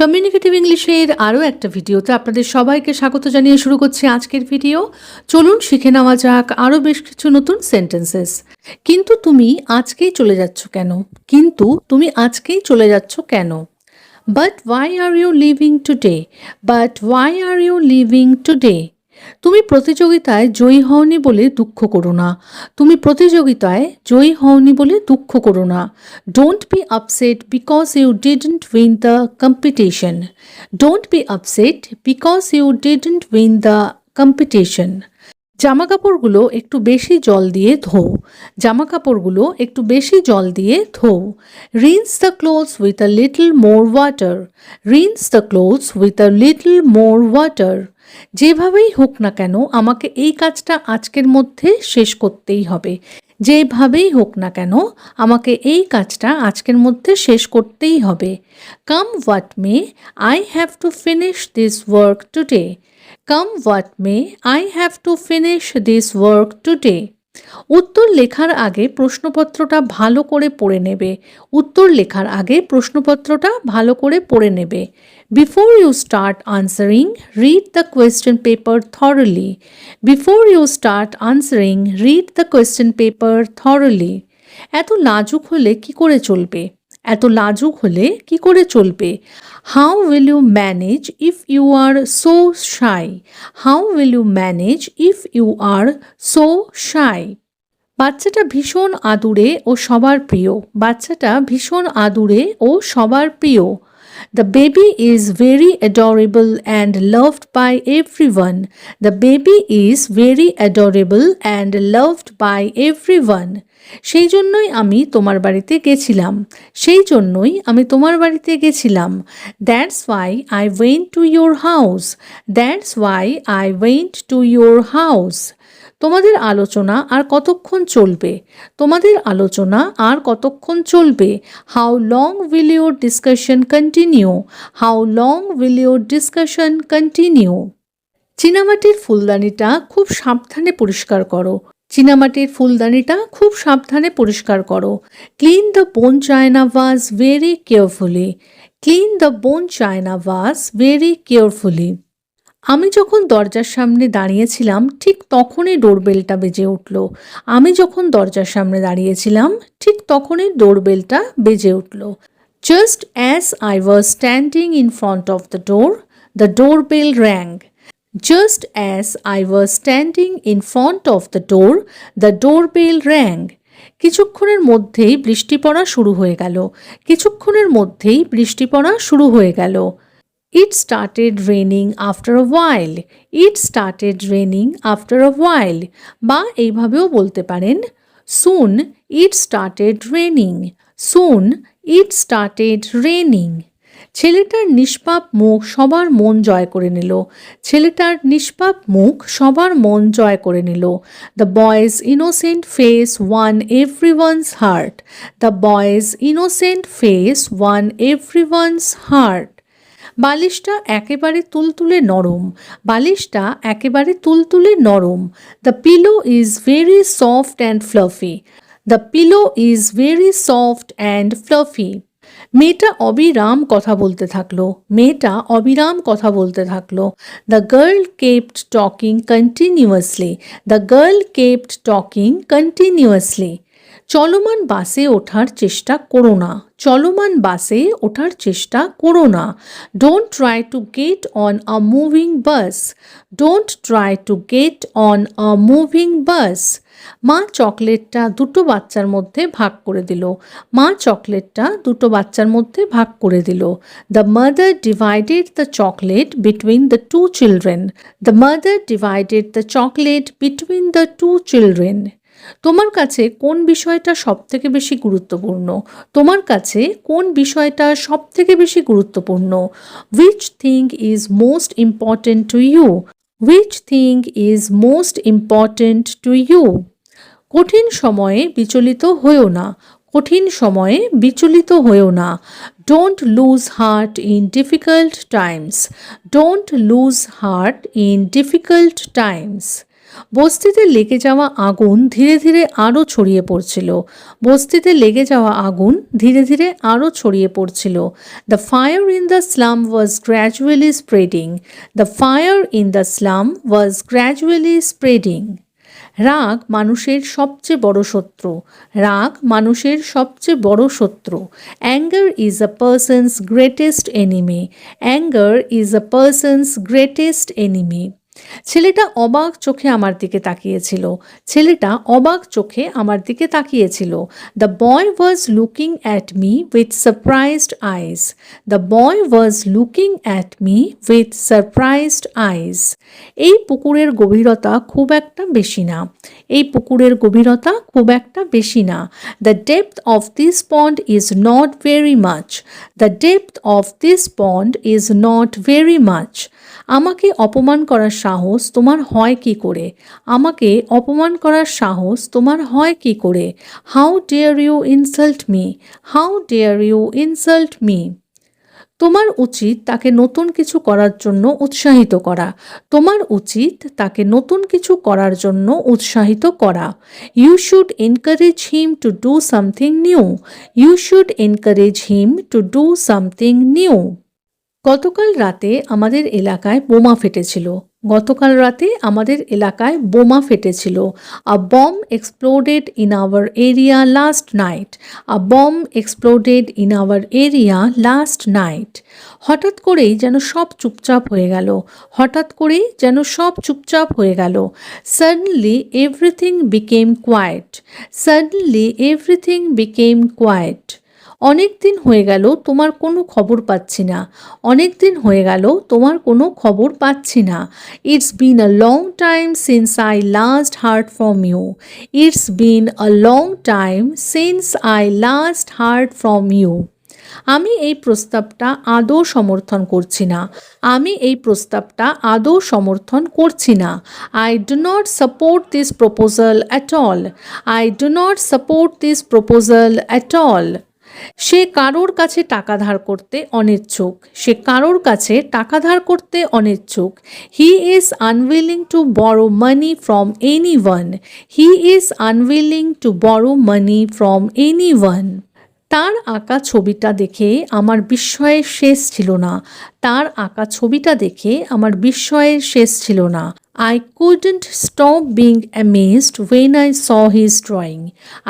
Communicative ইংলিশের আরও একটা ভিডিওতে আপনাদের সবাইকে স্বাগত জানিয়ে শুরু করছি আজকের ভিডিও। চলুন শিখে নেওয়া যাক আরও বেশ কিছু নতুন সেন্টেন্সেস। কিন্তু তুমি আজকেই চলে যাচ্ছ কেন? কিন্তু তুমি আজকেই চলে যাচ্ছ কেন? But why are you leaving today? But why are you leaving today? তুমি প্রতিযোগিতায় জয়ী হওনি বলে দুঃখ করো না। তুমি প্রতিযোগিতায় জয়ী হওনি বলে দুঃখ করো না। Don't be upset because you didn't win the competition. Don't be upset because you didn't win the competition. জামা কাপড়গুলো একটু বেশি জল দিয়ে ধো। জামা কাপড়গুলো একটু বেশি জল দিয়ে ধো। Rinse the clothes with a little more water. Rinse the clothes with a little more water. যেভাবেই হোক না কেন আমাকে এই কাজটা আজকের মধ্যে শেষ করতেই হবে। যেভাবেই হোক না কেন আমাকে এই কাজটা আজকের মধ্যে শেষ করতেই হবে। Come what may, I have to finish this work today. Come what may, I have to finish this work today. উত্তর লেখার আগে প্রশ্নপত্রটা ভালো করে পড়ে নেবে। উত্তর লেখার আগে প্রশ্নপত্রটা ভালো করে পড়ে নেবে। Before you start answering, read the question paper thoroughly. Before you start answering, read the question paper thoroughly. এত লাজুক হলে কি করে চলবে? এত লাজুক হলে কি করে চলবে? How will you manage if you are so shy? How will you manage if you are so shy? বাচ্চাটা ভীষণ আদুরে ও সবার প্রিয়। বাচ্চাটা ভীষণ আদুরে ও সবার প্রিয়। The baby is very adorable and loved by everyone. The baby is very adorable and loved by everyone. সেই জন্যই আমি তোমার বাড়িতে গেছিলাম। সেই জন্যই আমি তোমার বাড়িতে গেছিলাম। That's why I went to your house. That's why I went to your house. তোমাদের আলোচনা আর কতক্ষণ চলবে? তোমাদের আলোচনা আর কতক্ষণ চলবে? How long will your discussion continue? How long will your discussion continue? চীনামাটির ফুলদানিটা খুব সাবধানে পরিষ্কার করো। চীনামাটির ফুলদানিটা খুব সাবধানে পরিষ্কার করো। Clean the bone china vase very carefully. Clean the bone china vase very carefully. আমি যখন দরজার সামনে দাঁড়িয়েছিলাম ঠিক তখনই ডোরবেলটা বেজে উঠল। আমি যখন দরজার সামনে দাঁড়িয়েছিলাম ঠিক তখনই ডোরবেলটা বেজে উঠল। Just as I was standing in front of the door, the doorbell rang. Just as I was standing in front of the door, the doorbell rang. কিছুক্ষণের মধ্যেই বৃষ্টি পড়া শুরু হয়ে গেল। কিছুক্ষণের মধ্যেই বৃষ্টি পড়া শুরু হয়ে গেল। It started raining after a while. It started raining after a while. বা এইভাবেও বলতে পারেন soon it started raining. Soon it started raining. ছেলেটার নিষ্পাপ মুখ সবার মন জয় করে নিল। ছেলেটার নিষ্পাপ মুখ সবার মন জয় করে নিল। The boy's innocent face won everyone's heart. The boy's innocent face won everyone's heart. বালিশটা একেবারে তুলতুলে নরম। বালিশটা একেবারে তুলতুলে নরম। The pillow is very soft and fluffy. The pillow is very soft and fluffy. মেয়েটা অবিরাম কথা বলতে থাকলো। মেয়েটা অবিরাম কথা বলতে থাকলো। The girl kept talking continuously. The girl kept talking continuously. চলমান বাসে ওঠার চেষ্টা করো না। চলমান বাসে ওঠার চেষ্টা করো না। Don't try to get on a moving bus. Don't try to get on a moving bus. মা চকলেটটা দুটো বাচ্চার মধ্যে ভাগ করে দিল। মা চকলেটটা দুটো বাচ্চার মধ্যে ভাগ করে দিল। The mother divided the chocolate between the two children. The mother divided the chocolate between the two children. তোমার কাছে কোন বিষয়টা সবথেকে বেশি গুরুত্বপূর্ণ? তোমার কাছে কোন বিষয়টা সবথেকে বেশি গুরুত্বপূর্ণ? Which thing is most important to you? Which thing is most important to you? কঠিন সময়ে বিচলিত হয়েও না। কঠিন সময়ে বিচলিত হয়েও না। Don't lose heart in difficult times. Don't lose heart in difficult times. বস্তিতে লেগে যাওয়া আগুন ধীরে ধীরে আরও ছড়িয়ে পড়ছিল। বস্তিতে লেগে যাওয়া আগুন ধীরে ধীরে আরও ছড়িয়ে পড়ছিল। The fire in the slum was gradually spreading. The fire in the slum was gradually spreading. রাগ মানুষের সবচেয়ে বড় শত্রু। রাগ মানুষের সবচেয়ে বড় শত্রু। Anger is a person's greatest enemy. Anger is a person's greatest enemy. ছেলেটা অবাক চোখে আমার দিকে তাকিয়েছিল। ছেলেটা অবাক চোখে আমার দিকে তাকিয়েছিল। The boy was looking at me with surprised eyes. The boy was looking at me with surprised eyes. এই পুকুরের গভীরতা খুব একটা বেশি না। এই পুকুরের গভীরতা খুব একটা বেশি না। The depth of this pond is not very much. The depth of this pond is not very much. আমাকে অপমান করার সাহস তোমার হয় কি করে? আমাকে অপমান করার সাহস তোমার হয় কি করে? How dare you insult me? How dare you insult me? তোমার উচিত তাকে নতুন কিছু করার জন্য উৎসাহিত করা। তোমার উচিত তাকে নতুন কিছু করার জন্য উৎসাহিত করা। You should encourage him to do something new. You should encourage him to do something new. গতকাল রাতে আমাদের এলাকায় বোমা ফেটেছিল। গতকাল রাতে আমাদের এলাকায় বোমা ফেটেছিল। A bomb exploded in our area last night. A bomb exploded in our area last night. হঠাৎ করেই যেন সব চুপচাপ হয়ে গেল। হঠাৎ করেই যেন সব চুপচাপ হয়ে গেল। Suddenly everything became quiet. Suddenly everything became quiet. অনেক দিন হয়ে গেল তোমার কোনো খবর পাচ্ছি না। অনেক দিন হয়ে গেল তোমার কোনো খবর পাচ্ছি না। It's been a long time since I last heard from you. It's been a long time since I last heard from you. আমি এই প্রস্তাবটা আদৌ সমর্থন করছি না। আমি এই প্রস্তাবটা আদৌ সমর্থন করছি না। I do not support this proposal at all. I do not support this proposal at all. সে কারোর কাছে টাকা ধার করতে অনিচ্ছুক। সে কারোর কাছে টাকা ধার করতে অনিচ্ছুক। He is unwilling to borrow money from anyone. He is unwilling to borrow money from anyone. তার আঁকা ছবিটা দেখে আমার বিস্ময়ের শেষ ছিল না। তার আঁকা ছবিটা দেখে আমার বিস্ময়ের শেষ ছিল না। I couldn't stop being amazed when I saw his drawing.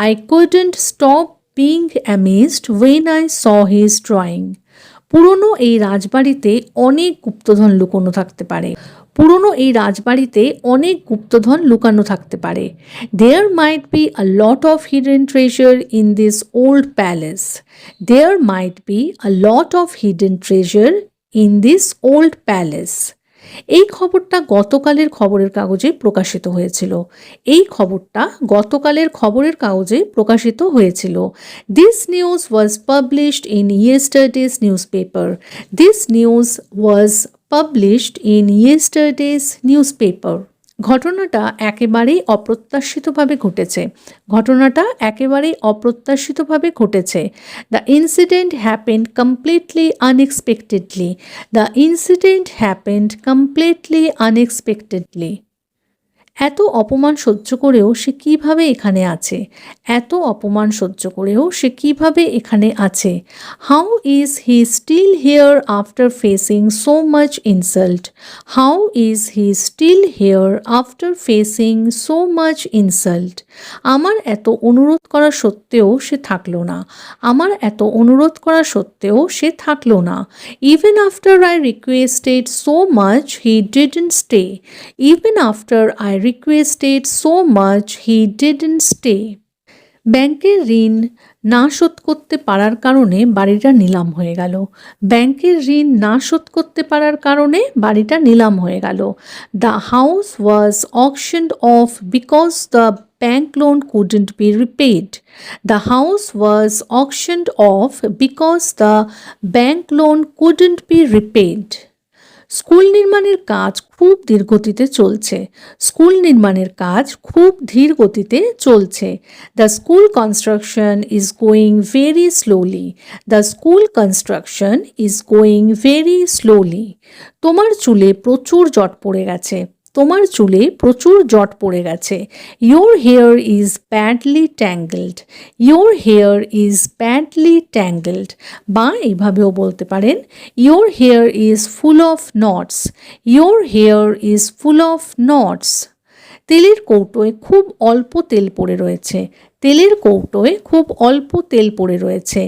I couldn't stop being amazed when I saw his drawing. পুরনো এই রাজবাড়িতে অনেক গুপ্তধন লুকোনো থাকতে পারে। পুরনো এই রাজবাড়িতে অনেক গুপ্তধন লুকানো থাকতে পারে। There might be a lot of hidden treasure in this old palace. There might be a lot of hidden treasure in this old palace. এই খবরটা গতকালের খবরের কাগজে প্রকাশিত হয়েছিল। এই খবরটা গতকালের খবরের কাগজে প্রকাশিত হয়েছিল। This news was published in ইয়েস্টারডেজ newspaper. This news was published in ইয়েস্টারডেজ newspaper. ঘটনাটা একেবারেই অপ্রত্যাশিতভাবে ঘটেছে। ঘটনাটা একেবারেই অপ্রত্যাশিতভাবে ঘটেছে। The incident happened completely unexpectedly. The incident happened completely unexpectedly. এত অপমান সহ্য করেও সে কিভাবে এখানে আছে? এত অপমান সহ্য করেও সে কিভাবে এখানে আছে? How is he still here after facing so much insult? How is he still here after facing so much insult? আমার এত অনুরোধ করা সত্ত্বেও সে থাকলো না। আমার এত অনুরোধ করা সত্ত্বেও সে থাকলো না। Even after I requested so much he didn't stay. Even after I requested so much he didn't stay. ব্যাংকের ঋণ না শোধ করতে পারার কারণে বাড়িটা নিলাম হয়ে গেল। ব্যাংকের ঋণ না শোধ করতে পারার কারণে বাড়িটা নিলাম হয়ে গেল। The house was auctioned off because the bank loan couldn't be repaid. The house was auctioned off because the bank loan couldn't be repaid. School নির্মাণের কাজ খুব ধীর গতিতে চলছে। স্কুল নির্মাণের কাজ খুব ধীর গতিতে চলছে। The school construction is going very slowly. The school construction is going very slowly. তোমার চুলে প্রচুর জট পড়ে গেছে। তোমার চুলে প্রচুর জট পড়ে গেছে। Your hair is badly tangled. Your hair is badly tangled. বা এইভাবেও বলতে পারেন your hair is full of knots. Your hair is full of knots. তেলের কৌটোয় খুব অল্প তেল পড়ে রয়েছে। তেলের কৌটোয় খুব অল্প তেল পড়ে রয়েছে।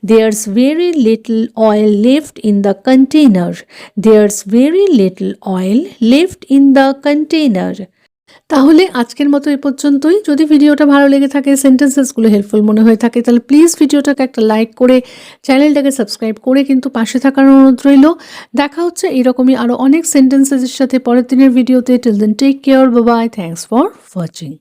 There's very little oil left in the container. There's very little oil left in the container. তাহলে আজকের মতো এ পর্যন্তই। যদি ভিডিওটা ভালো লেগে থাকে, সেন্টেন্সেসগুলো হেল্পফুল মনে হয়ে থাকে, তাহলে প্লিজ ভিডিওটাকে একটা লাইক করে চ্যানেলটাকে সাবস্ক্রাইব করে কিন্তু পাশে থাকার অনুরোধ রইল। দেখা হচ্ছে এরকমই আরও অনেক সেন্টেন্সেসের সাথে পরের দিনের ভিডিওতে। Till then take care, bye bye, thanks for watching.